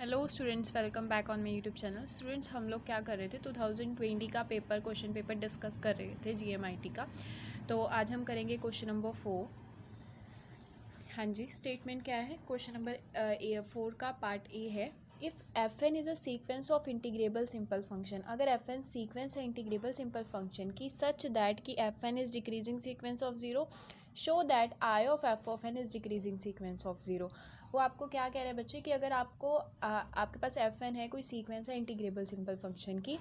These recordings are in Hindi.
Hello students, welcome back on my YouTube channel. Students, हम लोग क्या कर रहे थे 2020 का क्वेश्चन पेपर डिस्कस कर रहे थे GMIT का। तो आज हम करेंगे क्वेश्चन नंबर 4। हाँ जी, स्टेटमेंट क्या है? क्वेश्चन नंबर 4 का पार्ट ए है। If f N is a sequence of integrable simple function, अगर एफ एन सीक्वेंस है इंटीग्रेबल सिंपल फंक्शन की सच दैट कि F N is decreasing sequence of zero, show that I of n is decreasing sequence of zero. वो आपको क्या कह रहे हैं बच्चे कि अगर आपको आपके पास एफ एन है, कोई सीक्वेंस है इंटीग्रेबल सिंपल फंक्शन की,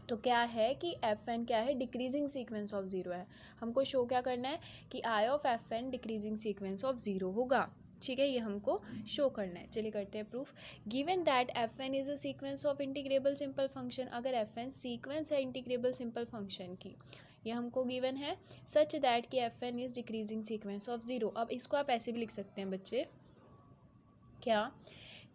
तो क्या है कि एफ एन क्या है, डिक्रीजिंग सीक्वेंस ऑफ ज़ीरो है। हमको शो क्या करना है कि I of F N decreasing sequence of zero होगा। ठीक है, ये हमको शो करना है। चलिए करते हैं proof. Given that f N is a sequence of integrable simple function, अगर एफ एन सीक्वेंस है इंटीग्रेबल सिंपल फंक्शन की, ये हमको गिवन है, सच दैट कि F N is decreasing sequence of zero. अब इसको आप ऐसे भी लिख सकते हैं बच्चे, क्या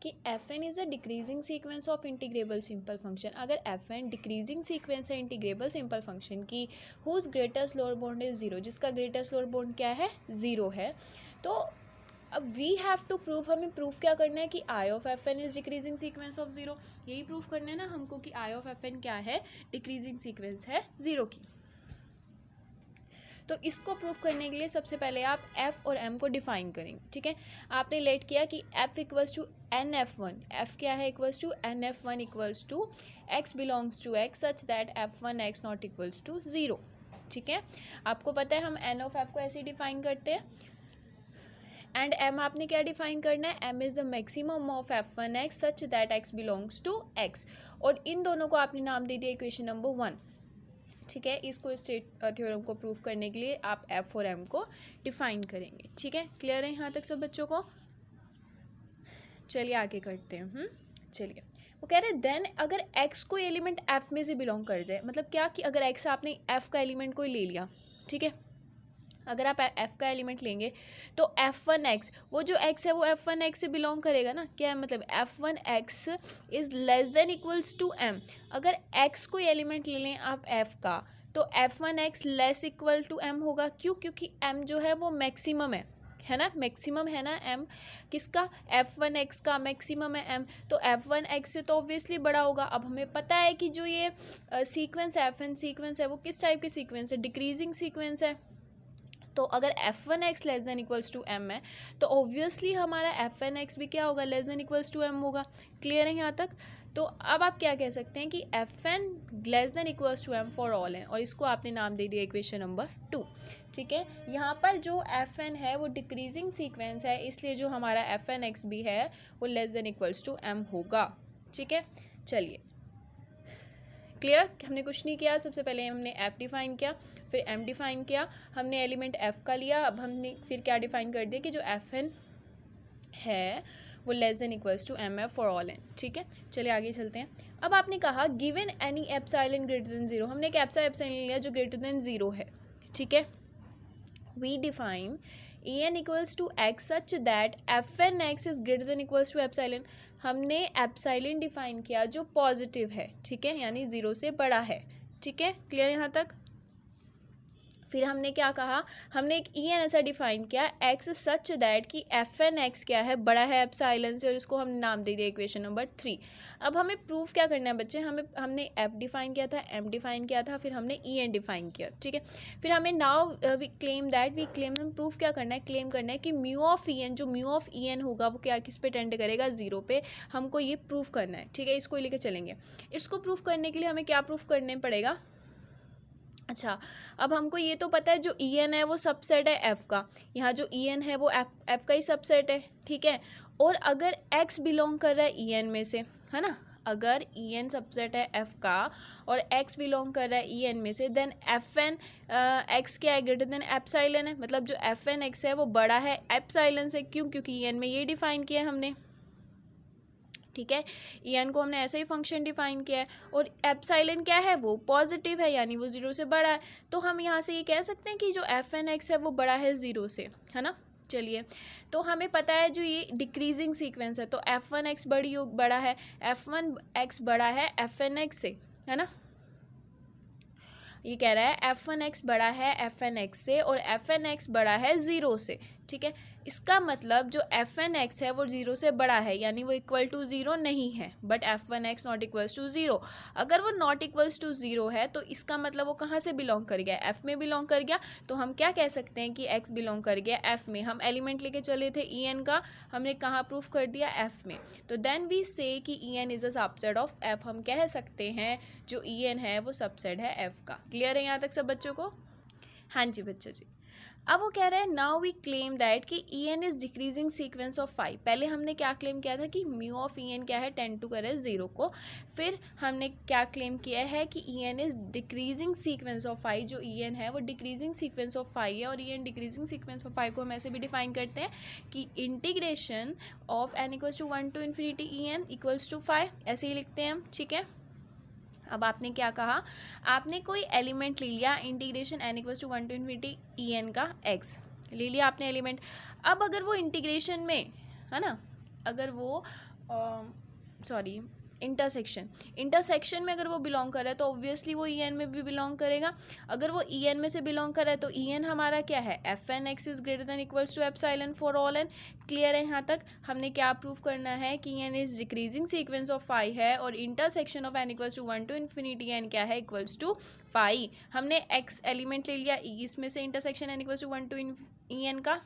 कि F N is a decreasing sequence of integrable simple function. अगर एफ एन डिक्रीजिंग सीक्वेंस है इंटीग्रेबल सिंपल फंक्शन की, whose greatest lower bound is zero, जिसका ग्रेटेस्ट लोअर बाउंड क्या है, ज़ीरो है। तो अब वी हैव टू प्रूव, हमें प्रूफ क्या करना है कि I of F N is decreasing sequence of zero. यही प्रूफ करना है ना हमको कि आई ऑफ एफ एन क्या है, डिक्रीजिंग सीक्वेंस है ज़ीरो की। तो इसको प्रूफ करने के लिए सबसे पहले आप f और m को डिफाइन करेंगे। ठीक है, आपने लेट किया कि f equals to n f one, f क्या है, equals to n f one equals to x belongs to x such that f one x not equals to zero. ठीक है, आपको पता है हम n ऑफ f को ऐसे डिफाइन करते हैं। एंड m आपने क्या डिफाइन करना है, m is the maximum of f one x such that x belongs to x, और इन दोनों को आपने नाम दे दिया इक्वेशन नंबर 1। ठीक है, इसको स्टेट थ्योरम को प्रूव करने के लिए आप एफ और एम को डिफाइन करेंगे। ठीक है, क्लियर है यहाँ तक सब बच्चों को? चलिए आगे करते हैं। चलिए, वो कह रहे हैं देन अगर एक्स कोई एलिमेंट एफ में से बिलोंग कर जाए, मतलब क्या कि अगर एक्स आपने एफ का एलिमेंट कोई ले लिया, ठीक है, अगर आप एफ का एलिमेंट लेंगे तो एफ वन एक्स, वो जो एक्स है वो एफ वन एक्स से बिलोंग करेगा ना। क्या है मतलब, f one x is less than equals to M. अगर एक्स कोई एलिमेंट ले लें आप एफ का, तो f one x less equal to M होगा। क्यों? क्योंकि एम जो है वो मैक्सिमम है ना, मैक्सिमम है ना एम, किसका, एफ वन एक्स का मैक्सिमम है एम, तो एफ वन एक्स से तो ऑब्वियसली बड़ा होगा। अब हमें पता है कि जो ये सीक्वेंस एफ एन सीक्वेंस है वो किस टाइप की सीक्वेंस है, डिक्रीजिंग सीक्वेंस है। तो अगर f one x less than equals to M है, तो ऑब्वियसली हमारा एफ एन एक्स भी क्या होगा, less than equals to M होगा। क्लियर है यहाँ तक? तो अब आप क्या कह सकते हैं कि F N less than equals to M for all है, और इसको आपने नाम दे दिया इक्वेशन नंबर 2। ठीक है, यहाँ पर जो एफ एन है वो डिक्रीजिंग सीक्वेंस है, इसलिए जो हमारा एफ एन एक्स भी है वो less than equals to M होगा। ठीक है, चलिए क्लियर। हमने कुछ नहीं किया, सबसे पहले हमने f डिफाइन किया, फिर m डिफाइन किया, हमने एलिमेंट f का लिया। अब हमने फिर क्या डिफाइन कर दिया कि जो एफ एन है वो less than equals to M f for all n. ठीक है, चलिए आगे चलते हैं। अब आपने कहा given any epsilon greater than zero, हमने एक एप्सिलॉन लिया जो ग्रेटर देन ज़ीरो है। ठीक है, we define A n equals to x such that f N x is greater than equals to epsilon. हमने एप्सिलॉन डिफाइन किया जो पॉजिटिव है, ठीक है, यानी ज़ीरो से बड़ा है। ठीक है, क्लियर यहाँ तक? फिर हमने क्या कहा, हमने एक ई एन ऐसा डिफाइन किया, एक्स सच दैट कि एफ एन एक्स क्या है, बड़ा है एप्सिलॉन से, और इसको हमने नाम दे दिया इक्वेशन नंबर 3। अब हमें प्रूफ क्या करना है बच्चे, हमने एफ डिफाइन किया था, एम डिफाइन किया था, फिर हमने ई एन डिफाइन किया। ठीक है, फिर हमें नाउ वी क्लेम हम प्रूफ क्या करना है, क्लेम करना है कि म्यू ऑफ ई एन, जो म्यू ऑफ ई एन होगा वो क्या, किस पे टेंड करेगा, ज़ीरो पे। हमको ये प्रूफ करना है। ठीक है, इसको लेकर चलेंगे। इसको प्रूफ करने के लिए हमें क्या प्रूफ करने पड़ेगा? अच्छा, अब हमको ये तो पता है जो ई एन है वो सबसेट है एफ़ का, यहाँ जो ई एन है वो एफ़ का ही सबसेट है। ठीक है, और अगर एक्स बिलोंग कर रहा है ई एन में से, है ना, अगर ई एन सबसेट है एफ़ का और एक्स बिलोंग कर रहा है ई एन में से, देन एफ एन एक्स क्या है, ग्रेटर देन एप्सिलॉन है। मतलब जो एफ एन एक्स है वो बड़ा है एप्सिलॉन से। क्यों? क्योंकि ई एन में ये डिफाइन किया है हमने। ठीक है, ई एन को हमने ऐसे ही फंक्शन डिफाइन किया है, और एप्सिलॉन क्या है, वो पॉजिटिव है, यानी वो ज़ीरो से बड़ा है। तो हम यहाँ से ये कह सकते हैं कि जो एफ एन एक्स है वो बड़ा है ज़ीरो से, है ना। चलिए, तो हमें पता है जो ये डिक्रीजिंग सीक्वेंस है, तो एफ वन एक्स बड़ा है, एफ वन एक्स बड़ा है एफ एन एक्स से, है ना। ये कह रहा है एफ वन एक्स बड़ा है एफ एन एक्स से, और एफ एन एक्स बड़ा है ज़ीरो से। ठीक है। इसका मतलब जो एफ एन एक्स है वो ज़ीरो से बड़ा है, यानी वो इक्वल टू ज़ीरो नहीं है, but f one x not equals to zero. अगर वो नॉट इक्वल्स टू ज़ीरो है तो इसका मतलब वो कहाँ से बिलोंग कर गया, एफ में बिलोंग कर गया। तो हम क्या कह सकते हैं कि एक्स बिलोंग कर गया एफ में। हम एलिमेंट लेके चले थे ई एन का, हमने कहाँ प्रूफ कर दिया, एफ में। तो देन वी से कि E n is a subset of F. हम कह सकते हैं जो ई एन है वो सबसेट है एफ का। क्लियर है यहाँ तक सब बच्चों को? हाँ जी बच्चों जी। अब वो कह रहे हैं नाउ वी क्लेम दैट कि E N is decreasing sequence of five. पहले हमने क्या क्लेम किया था कि म्यू ऑफ ई एन क्या है, टेंड टू करे ज़ीरो को। फिर हमने क्या क्लेम किया है कि E N is decreasing sequence of five. जो ई एन है वो डिक्रीजिंग सीक्वेंस ऑफ फाइव है, और E n decreasing sequence of five को हम ऐसे भी डिफाइन करते हैं कि integration of N equals to 1 to infinity E n equals to 5, ऐसे ही लिखते हैं हम, ठीक है। अब आपने क्या कहा, आपने कोई एलिमेंट ले लिया, integration n equals to 1 to infinity E N का एक्स ले लिया आपने एलिमेंट। अब अगर वो इंटीग्रेशन में है ना, अगर वो सॉरी इंटरसेक्शन में अगर वो बिलोंग कर रहा है तो ऑब्वियसली वो ई एन में भी बिलोंग करेगा। अगर वो ई एन में से बिलोंग कर रहा है तो ई एन हमारा क्या है, f N x is greater than equals to epsilon for all n. Clear है यहाँ तक? हमने क्या प्रूव करना है कि n is decreasing sequence of five है, और intersection of N equals to 1 to infinity n क्या है, इक्वल्स टू फाइव। हमने एक्स एलिमेंट ले लिया, इसमें से intersection n equals to 1 to E N का,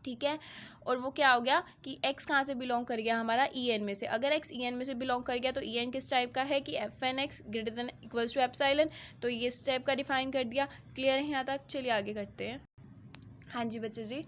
ठीक है। और वो क्या हो गया कि x कहाँ से बिलोंग कर गया, हमारा ई एन में से। अगर x ई एन में से बिलोंग कर गया तो ई एन किस टाइप का है कि F N x greater than equals to epsilon, तो ये इस टाइप का डिफाइन कर दिया। क्लियर है यहाँ तक? चलिए आगे करते हैं। हाँ जी बच्चे जी।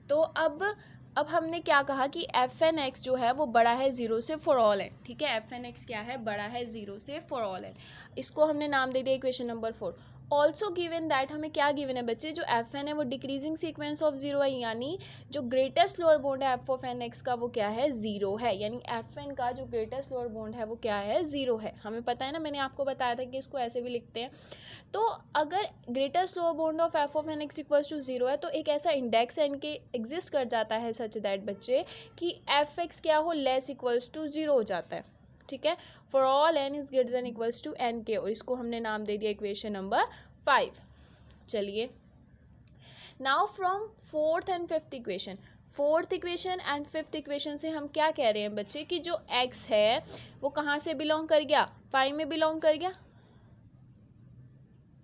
तो अब हमने क्या कहा कि एफ एन एक्स जो है वो बड़ा है ज़ीरो से फॉर ऑल एन, ठीक है। एफ एन एक्स क्या है, बड़ा है ज़ीरो से फॉर ऑल एन। इसको हमने नाम दे दिया equation number 4। Also given that, हमें क्या गिवन है बच्चे, जो एफ एन है वो डिक्रीजिंग सीक्वेंस ऑफ जीरो है, यानी जो ग्रेटेस्ट लोअर बॉन्ड है एफ ऑफ एन एक्स का वो क्या है, ज़ीरो है। यानी एफ एन का जो ग्रेटेस्ट लोअर बॉन्ड है वो क्या है, ज़ीरो है। हमें पता है ना, मैंने आपको बताया था कि इसको ऐसे भी लिखते हैं। तो अगर greatest lower bound of F of n x equals to zero है तो एक ऐसा इंडेक्स एन के एग्जिस्ट कर जाता है सच दैट बच्चे कि एफ एक्स क्या हो, लेस इक्वल्स टू ज़ीरो हो जाता है, ठीक है। For all n is greater than equals to n के, और इसको हमने नाम दे दिया इक्वेशन नंबर 5। चलिए now from fourth and fifth equation, fourth equation and fifth equation से हम क्या कह रहे हैं बच्चे कि जो x है वो कहाँ से बिलोंग कर गया, 5 में बिलोंग कर गया,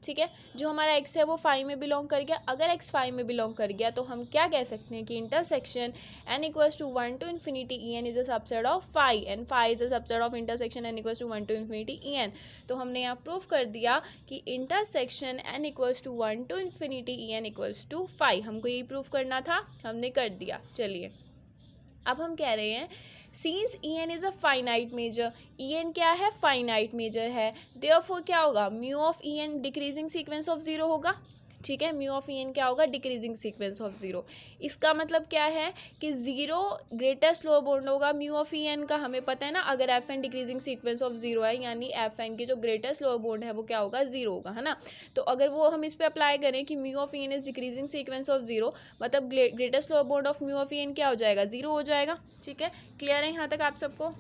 ठीक है। जो हमारा x है वो 5 में बिलोंग कर गया। अगर x 5 में बिलोंग कर गया तो हम क्या कह सकते हैं कि intersection n equals to 1 to infinity E N is a subset of 5 and 5 is a subset of intersection n equals to 1 to infinity E N. तो हमने यहाँ प्रूव कर दिया कि intersection n equals to 1 to infinity E n equals to 5। हमको यही प्रूव करना था, हमने कर दिया। चलिए अब हम कह रहे हैं since E n is a finite measure, E N क्या है, फाइनाइट मेजर है, देयरफॉर क्या होगा, mu of E n decreasing sequence of zero होगा, ठीक है। म्यू ऑफ ई एन क्या होगा, डिक्रीजिंग सीक्वेंस ऑफ ज़ीरो। इसका मतलब क्या है कि ज़ीरो ग्रेटेस्ट लोअर बॉन्ड होगा म्यू ऑफ ई एन का, हमें पता है ना। अगर F N decreasing sequence of zero है यानी एफ एन की जो ग्रेटेस्ट लोअर बॉन्ड है वो क्या होगा, ज़ीरो होगा, है ना। तो अगर वो हम इस पर अप्लाई करें कि mu of E N is decreasing sequence of zero, मतलब greatest lower bound of mu of E N क्या हो जाएगा, ज़ीरो हो जाएगा, ठीक है। क्लियर है यहाँ तक आप सबको?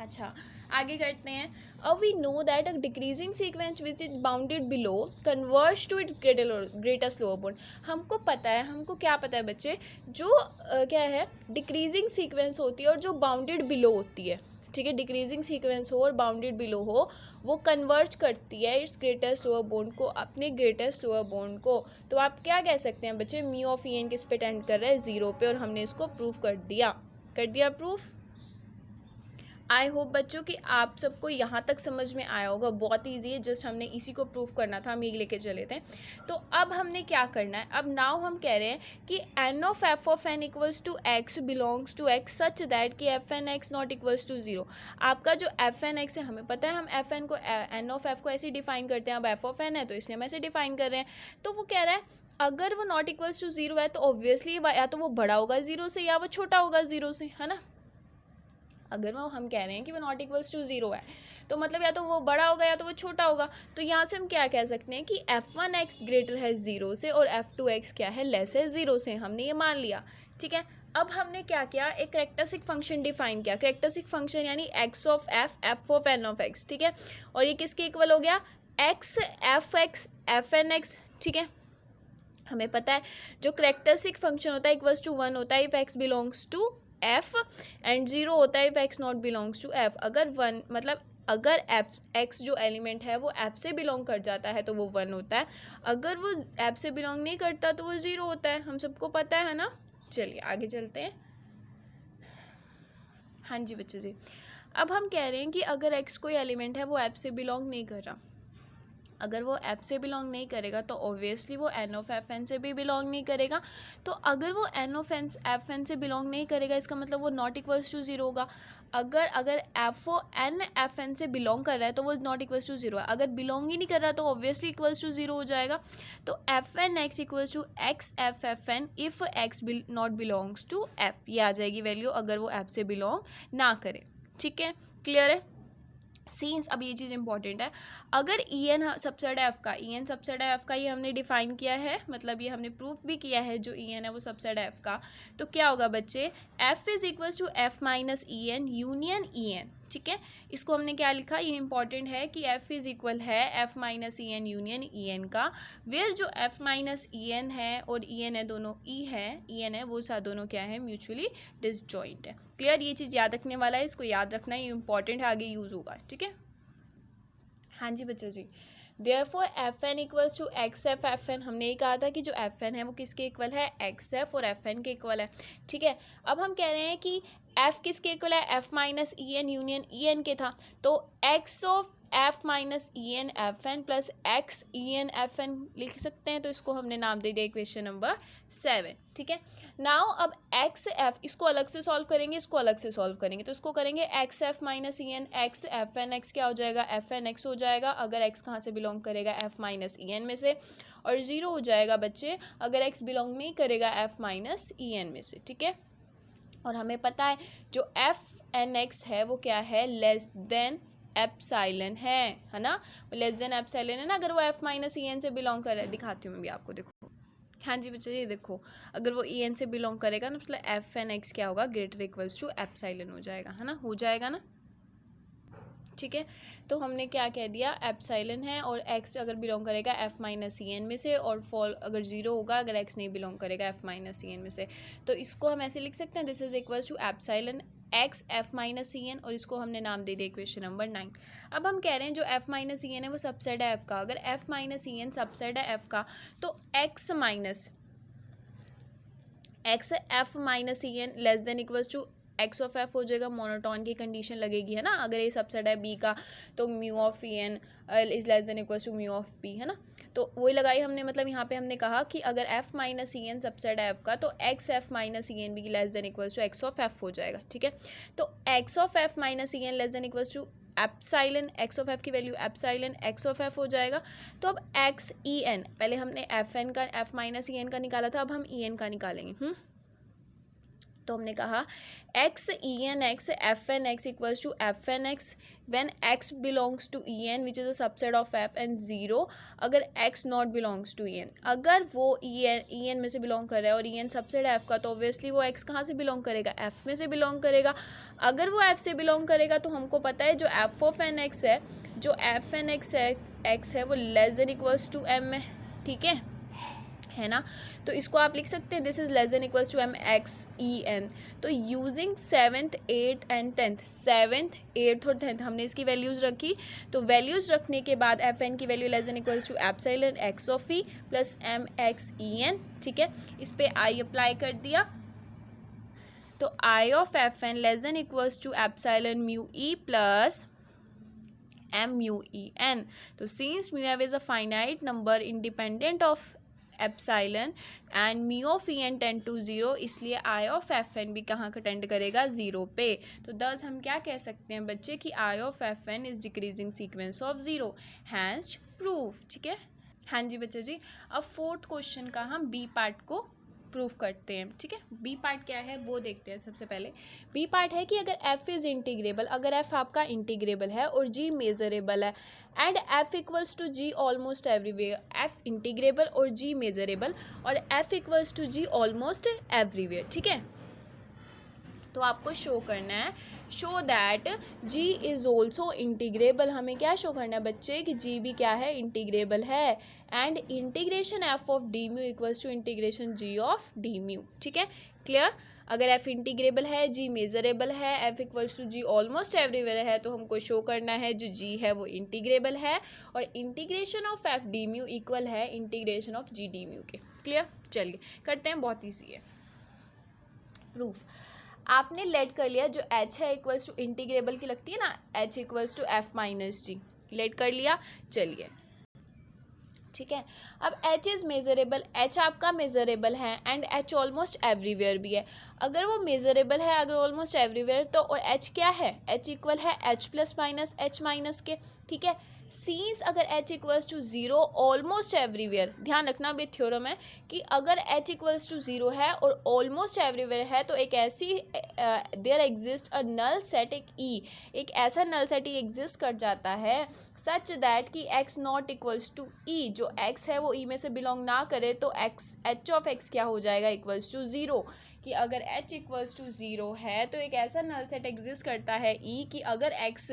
अच्छा आगे करते हैं। अब we know that a decreasing sequence which is bounded below converge to its greatest lower bound. हमको पता है, हमको क्या पता है बच्चे, जो क्या है डिक्रीजिंग सीक्वेंस होती है और जो बाउंडेड बिलो होती है, ठीक है। डिक्रीजिंग सीक्वेंस हो और बाउंडेड बिलो हो, वो कन्वर्ज करती है इट्स ग्रेटेस्ट लोअर बॉन्ड को, अपने ग्रेटेस्ट लोअर बॉन्ड को। तो आप क्या कह सकते हैं बच्चे, म्यू ऑफ ई एन किस पे टेंड कर रहा है, ज़ीरो पे, और हमने इसको प्रूव कर दिया प्रूफ। आई होप बच्चों कि आप सबको यहाँ तक समझ में आया होगा। बहुत ईजी है, जस्ट हमने इसी को प्रूव करना था, हम ये लेके चले थे। तो अब हमने क्या करना है, अब नाउ हम कह रहे हैं कि N of F of N equals to X belongs to x such that कि F N x not equals to zero. आपका जो एफ एन एक्स है, हमें पता है हम एफ एन को एन ऑफ एफ को ऐसे डिफाइन करते हैं। अब एफ ऑफ एन है तो इसलिए हम ऐसे डिफाइन कर रहे हैं। तो वो कह रहा है अगर वो नॉट इक्वल्स टू ज़ीरो है तो ऑब्वियसली या तो वो बड़ा होगा ज़ीरो से या वो छोटा होगा ज़ीरो से, है ना। अगर वो हम कह रहे हैं कि वो नॉट इक्वल्स टू ज़ीरो है तो मतलब या तो वो बड़ा होगा या तो वो छोटा होगा। तो यहाँ से हम क्या कह सकते हैं कि f1x ग्रेटर है ज़ीरो से और f2x क्या है, लेस है ज़ीरो से। हमने ये मान लिया, ठीक है। अब हमने क्या किया, एक कैरेक्टरिस्टिक फंक्शन डिफाइन किया। कैरेक्टरिस्टिक फंक्शन यानी x of f, f of n of x, ठीक है। और ये किसके इक्वल हो गया, x f x f n x, ठीक है। हमें पता है जो करेक्टरिस्टिक फंक्शन होता है इक्वल्स टू 1 होता है if x belongs to f and 0 होता है if x not belongs to f. अगर 1 मतलब अगर एफ एक्स जो एलिमेंट है वो एफ से बिलोंग कर जाता है तो वो 1 होता है, अगर वो एफ से बिलोंग नहीं करता तो वो 0 होता है, हम सबको पता है ना। चलिए आगे चलते हैं। हाँ जी बच्चे जी, अब हम कह रहे हैं कि अगर एक्स कोई एलिमेंट है वो एफ से बिलोंग नहीं कर रहा, अगर वो एफ से बिलोंग नहीं करेगा तो ऑब्वियसली वो एन ऑफ एफ एन से भी बिलोंग नहीं करेगा। तो अगर वो एन ऑफ एफ एन से बिलोंग नहीं करेगा इसका मतलब वो नॉट इक्वल्स टू 0 होगा। अगर f of n f n से बिलोंग कर रहा है तो वो नॉट इक्वल्स टू 0 है, अगर बिलोंग ही नहीं कर रहा तो ऑब्वियसली इक्वल्स टू 0 हो जाएगा। तो f N x equals to x F F n if x not belongs to f, ये आ जाएगी वैल्यू अगर वो एफ से बिलोंग ना करे। ठीक है, क्लियर है। सीन्स अब ये चीज़ इंपॉर्टेंट है, अगर ई एन सबसेट है एफ का, ई एन सबसेट है एफ का, ये हमने डिफाइन किया है, मतलब ये हमने प्रूफ भी किया है जो ई एन है वो सबसेट है एफ का, तो क्या होगा बच्चे, f is equals to f minus E n union E N. ठीक है, इसको हमने क्या लिखा, ये इंपॉर्टेंट है कि एफ इज़ इक्वल है f minus E n union E N का, वेयर जो एफ माइनस ई एन है और ई एन है दोनों ई एन है वो साथ दोनों क्या है, म्यूचुअली डिसजॉइंट है। क्लियर, ये चीज़ याद रखने वाला है, इसको याद रखना, ये इंपॉर्टेंट है, आगे यूज़ होगा। ठीक है, हाँ जी बच्चा जी। Therefore F N equals to x F F N, हमने ये कहा था कि जो एफ एन है वो किसके इक्वल है, एक्स एफ और एफ एन के इक्वल है। ठीक है, अब हम कह रहे हैं कि एफ किसके इक्वल है, f minus E n union E n के था, तो x of F minus E n f n plus x E n f n लिख सकते हैं, तो इसको हमने नाम दे दिया इक्वेशन नंबर 7। ठीक है, नाउ अब एक्स एफ, इसको अलग से सॉल्व करेंगे, इसको अलग से सॉल्व करेंगे, तो इसको करेंगे x F minus E n x f N x क्या हो जाएगा, एफ एन एक्स हो जाएगा, अगर एक्स कहाँ से बिलोंग करेगा, एफ माइनस ई एन में से, और 0 हो जाएगा बच्चे अगर एक्स बिलोंग नहीं करेगा एफ माइनस ई एन में से। ठीक है, और हमें पता है जो एफ एन एक्स है वो क्या है, लेस देन एप्साइलन है ना, लेस देन एप्साइलन है ना, अगर वो एफ माइनस ई एन से बिलोंग कर रहा है, दिखाती हूँ मैं भी आपको, देखो। हाँ जी बच्चे ये देखो, अगर वो ई एन से बिलोंग करेगा ना मतलब एफ एन एक्स क्या होगा, ग्रेटर इक्वल्स टू एप्साइलन हो जाएगा, है ना, हो जाएगा ना। ठीक है, तो हमने क्या कह दिया, एप्साइलन है और एक्स अगर बिलोंग करेगा एफ माइनस ई एन में से, और फॉल अगर 0 होगा अगर एक्स नहीं बिलोंग करेगा एफ माइनस ई एन में से, तो इसको हम ऐसे लिख सकते हैं, this is equals to epsilon x F minus E n, और इसको हमने नाम दे दिया इक्वेशन नंबर 9। अब हम कह रहे हैं जो एफ माइनस ई एन है वो सबसेट है एफ का, अगर F minus E N subset है एफ का तो x F minus E N less than equals to x of F हो जाएगा, मोनोटोन की कंडीशन लगेगी, है ना, अगर ये सबसेट है बी का तो mu of E N is less than equals to mu of B, है ना, तो वही लगाई हमने, मतलब यहाँ पे हमने कहा कि अगर F minus E N subset है एफ का तो x F minus E N भी less than equals to x of F हो जाएगा। ठीक है, तो x of F minus E N less than equals to epsilon, X of F की value epsilon X of F हो जाएगा। तो अब एक्स ई एन, पहले हमने एफ एन का एफ माइनस ई एन का निकाला था, अब हम ई एन का निकालेंगे। तो हमने कहा x E n x f N x equals to f N x when x belongs to E n which is a subset of F n 0 अगर x not belongs to E n, अगर वो ई एन में से बिलोंग कर रहा है और ई एन सबसेट है एफ का तो ऑब्वियसली वो एक्स कहाँ से बिलोंग करेगा, एफ में से बिलोंग करेगा। अगर वो एफ से बिलोंग करेगा तो हमको पता है जो एफ ऑफ एन एक्स है, जो एफ एन एक्स है वो less than equals to M है। ठीक है ना, तो इसको आप लिख सकते हैं this is less than equals to M X E N. तो using 7th 8th and 10th, 7th 8th और 10th हमने इसकी वैल्यूज़ रखी, तो वैल्यूज़ रखने के बाद एफ एन की value less than equals to epsilon X of E plus M X E N. ठीक है, इस पर आई अप्लाई कर दिया, तो I of F N less than equals to epsilon mu E plus M mu E N. तो since mu F is a finite number independent of epsilon and mu of E N tend to 0, इसलिए आई ऑफ एफ एन भी कहाँ का टेंड करेगा, 0 पे। तो दस हम क्या कह सकते हैं बच्चे कि I of F N is decreasing sequence of 0, hence proof. ठीक है, हाँ जी बच्चे जी। अब 4th क्वेश्चन का हम बी पार्ट को प्रूफ करते हैं। ठीक है, बी पार्ट क्या है वो देखते हैं। सबसे पहले बी पार्ट है कि अगर एफ इज़ इंटीग्रेबल, अगर एफ आपका इंटीग्रेबल है और जी मेजरेबल है and f equals to g almost everywhere, f integrable और जी मेजरेबल और f equals to g almost everywhere. ठीक है, तो आपको शो करना है, show that g is also integrable. हमें क्या शो करना है बच्चे कि g भी क्या है, इंटीग्रेबल है। And integration f of d mu equals to integration g of d mu. ठीक है, क्लियर। अगर f इंटीग्रेबल है, g मेजरेबल है, f equals to g almost everywhere है, तो हमको शो करना है जो g है वो इंटीग्रेबल है और integration of f D mu equal है integration of g D mu के। क्लियर, चलिए करते हैं, बहुत ईजी है प्रूफ। आपने लेट कर लिया जो h है इक्वल्स टू इंटीग्रेबल की लगती है ना, h equals to f minus g, let कर लिया। चलिए ठीक है, अब h इज़ मेजरेबल, h आपका मेजरेबल है एंड h ऑलमोस्ट एवरीवेयर भी है। अगर वो मेजरेबल है, अगर ऑलमोस्ट एवरीवेयर, तो और h क्या है, h इक्वल है h plus minus h minus के। ठीक है, सीन्स अगर h equals to zero almost everywhere, ध्यान रखना भी थ्योरम है कि अगर h इक्वल्स टू ज़ीरो है और ऑलमोस्ट एवरीवेयर है, तो एक ऐसी there exist a null set, एक ऐसा नल सेट ही एग्जिस्ट कर जाता है सच दैट कि x not equals to E, जो x है वो e में से बिलोंग ना करे, तो h ऑफ x क्या हो जाएगा, इक्वल्स टू ज़ीरो। कि अगर h इक्वल्स टू ज़ीरो है तो एक ऐसा नल सेट एग्जिस्ट करता है e कि अगर x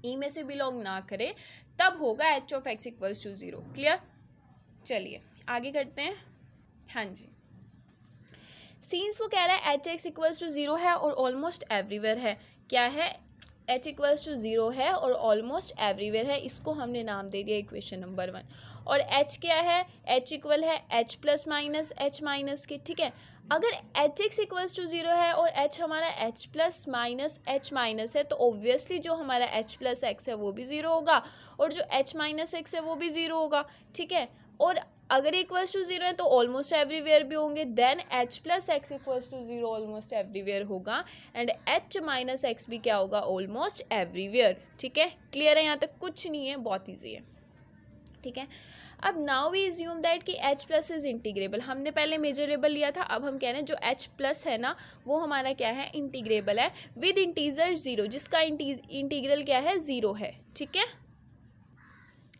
ई में से बिलोंग ना करे तब होगा h of x equals to zero. Clear, चलिए आगे करते हैं। हाँ जी, सीन्स वो कह रहा है h x equals to zero है और ऑलमोस्ट एवरीवेयर है। क्या है, h इक्वल्स टू ज़ीरो है और ऑलमोस्ट एवरीवेयर है, इसको हमने नाम दे दिया इक्वेशन नंबर 1। और h क्या है, h इक्वल है h plus minus h minus के। ठीक है, अगर h x equals to zero है और h हमारा h plus minus h minus है, तो ऑब्वियसली जो हमारा h प्लस एक्स है वो भी ज़ीरो होगा और जो h माइनस एक्स है वो भी ज़ीरो होगा। ठीक है, और अगर इक्वल्स टू ज़ीरो है तो ऑलमोस्ट एवरीवेयर भी होंगे, then h plus x equals to zero almost everywhere होगा एंड h माइनस एक्स भी क्या होगा, ऑलमोस्ट एवरीवेयर। ठीक है, क्लियर है, यहाँ तक कुछ नहीं है, बहुत ईजी है। ठीक है, अब नाउ वी एज्यूम दैट कि h प्लस इज इंटीग्रेबल। हमने पहले मेजरेबल लिया था, अब हम कह रहे हैं जो h प्लस है ना वो हमारा क्या है, इंटीग्रेबल है विद इंटीजर ज़ीरो, जिसका इंटीग्रल क्या है, ज़ीरो है। ठीक है,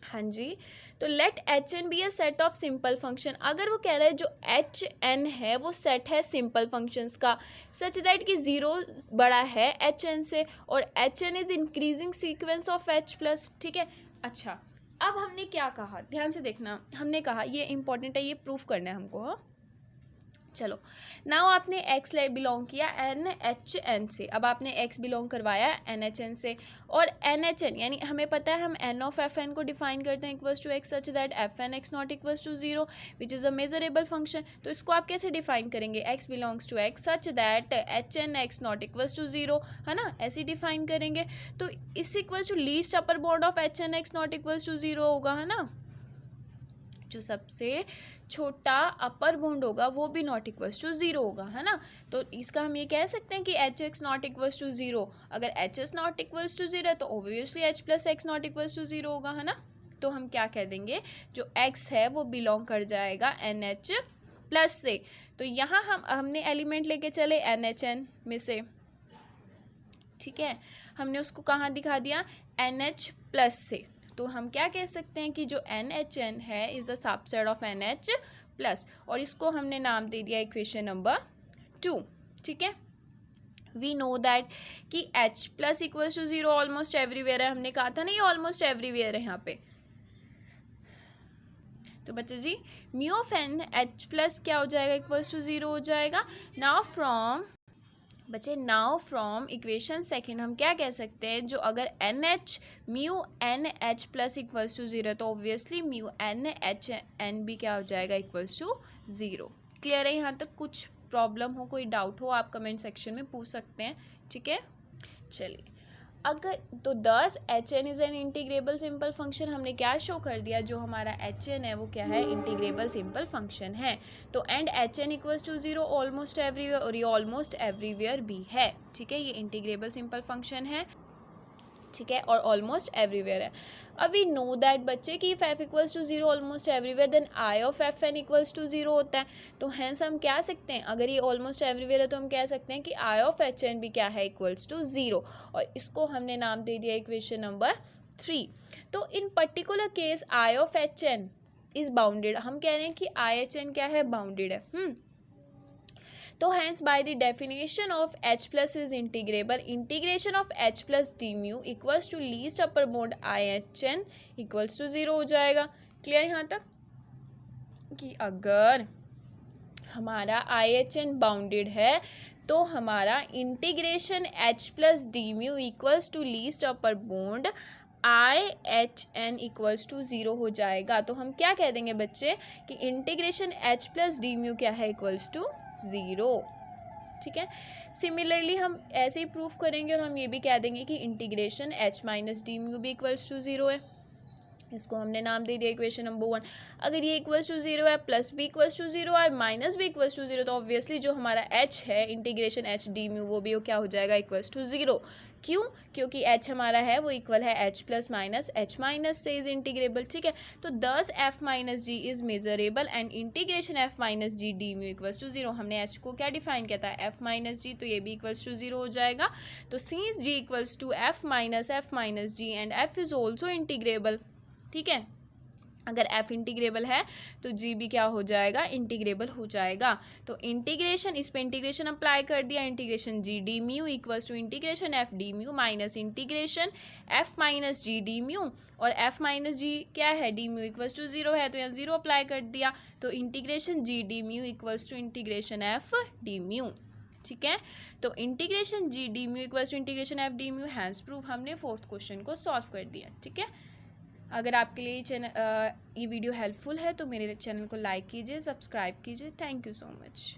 हाँ जी, तो let h n be a set of simple function. अगर वो कह रहा है जो एच एन है वो सेट है सिंपल फंक्शंस का सच दैट कि ज़ीरो बड़ा है एच एन से और h n is increasing sequence of h plus. ठीक है, अच्छा अब हमने क्या कहा, ध्यान से देखना, हमने कहा ये इंपॉर्टेंट है, ये प्रूफ करना है हमको। हाँ चलो, नाउ आपने x बिलोंग किया एन एच एन से, अब आपने x बिलोंग करवाया एन एच एन से और एन एच एन यानी हमें पता है हम एन ऑफ एफ एन को डिफाइन करते हैं equals to x such that f N x not equals to zero which is a measurable function. तो इसको आप कैसे डिफाइन करेंगे, x belongs to x such that h n x not equals to zero, है ना, ऐसे डिफाइन करेंगे। तो इस equals to least upper bound of h n x not equals to zero होगा, है ना, जो सबसे छोटा अपर बाउंड होगा वो भी नॉट इक्वल्स टू ज़ीरो होगा, है ना। तो इसका हम ये कह सकते हैं कि H X not equals to zero, अगर H S not equals to zero तो obviously H plus X not equals to zero होगा, है ना। तो हम क्या कह देंगे, जो एक्स है वो बिलोंग कर जाएगा एन एच प्लस से। तो यहाँ हमने एलिमेंट लेके चले एन एच एन में से, ठीक है, हमने उसको कहाँ दिखा दिया, एन एच प्लस से। तो हम क्या कह सकते हैं कि जो एन एच एन है is the subset of N H plus और इसको हमने नाम दे दिया इक्वेशन नंबर 2। ठीक है, वी नो दैट कि h plus equals to zero almost everywhere है, हमने कहा था ना ये ऑलमोस्ट एवरीवेयर है यहाँ पे। तो बच्चे जी mu of N H plus क्या हो जाएगा, इक्वल्स टू ज़ीरो हो जाएगा। नाउ फ्रॉम इक्वेशन सेकंड हम क्या कह सकते हैं, जो अगर N H mu N H plus equals to zero तो obviously mu N H N भी क्या हो जाएगा, इक्वल्स टू ज़ीरो। क्लियर है, यहाँ तक कुछ प्रॉब्लम हो, कोई डाउट हो, आप कमेंट सेक्शन में पूछ सकते हैं। ठीक है, चलिए अगर तो 10 h n is an integrable simple function, हमने क्या शो कर दिया, जो हमारा एच एन है वो क्या है, इंटीग्रेबल सिंपल फंक्शन है। तो and h n equals to zero almost everywhere और ये ऑलमोस्ट एवरीवेयर भी है। ठीक है, ये इंटीग्रेबल सिंपल फंक्शन है, ठीक है, और ऑलमोस्ट एवरीवेयर है। अब वी नो दैट बच्चे कि if f equals to zero almost everywhere then I of F N equals to zero होता है। तो हैंस हम क्या सकते हैं, अगर ये ऑलमोस्ट एवरीवेयर है तो हम कह सकते हैं कि आई ऑफ एच एन भी क्या है, इक्वल्स टू ज़ीरो और इसको हमने नाम दे दिया इक्वेशन नंबर 3। तो in particular case I of h n is bounded, हम कह रहे हैं कि आई एच एन क्या है, बाउंडेड है। तो hence by the definition of h plus is integrable, integration of h plus d mu equals to least upper mod I h n equals to 0 हो जाएगा। क्लियर यहाँ तक कि अगर हमारा आई एच एन बाउंडेड है तो हमारा integration h plus d mu equals to least upper bound I h n equals to 0 हो जाएगा। तो हम क्या कह देंगे बच्चे कि integration h plus d mu क्या है, इक्वल्स टू 0। ठीक है, सिमिलरली हम ऐसे ही प्रूफ करेंगे और हम ये भी कह देंगे कि integration H minus D mu भी इक्वल्स टू 0 है। इसको हमने नाम दे दिया इक्वेशन नंबर 1। अगर ये इक्वल्स टू 0 है, प्लस भी इक्वल्स टू 0 और माइनस भी इक्वल्स टू 0, तो ऑब्वियसली जो हमारा h है इंटीग्रेशन एच डी म्यू वो भी क्या हो जाएगा, इक्वल्स टू 0। क्यों? क्योंकि h हमारा है वो इक्वल है h plus minus h minus से इज इंटीग्रेबल। ठीक है, तो thus f minus g is measurable and integration f minus g d mu equals to 0। हमने h को क्या डिफाइन किया था, f माइनस जी, तो ये भी इक्वल्स टू 0 हो जाएगा। तो since g equals to f minus g and f is also integrable, ठीक है, अगर f इंटीग्रेबल है तो g भी क्या हो जाएगा, इंटीग्रेबल हो जाएगा। तो इंटीग्रेशन, इस पे इंटीग्रेशन अप्लाई कर दिया, integration g D mu equals to integration f D mu minus integration f minus g d mu, और f माइनस जी क्या है, डी म्यू इक्वल्स टू 0 है तो यहाँ 0 अप्लाई कर दिया, तो integration g D mu equals to integration f D mu. ठीक है, तो integration g D mu equals to integration f D mu, hence proof हमने फोर्थ क्वेश्चन को सॉल्व कर दिया। ठीक है, अगर आपके लिए ये वीडियो हेल्पफुल है तो मेरे चैनल को लाइक कीजिए, सब्सक्राइब कीजिए। Thank you so much.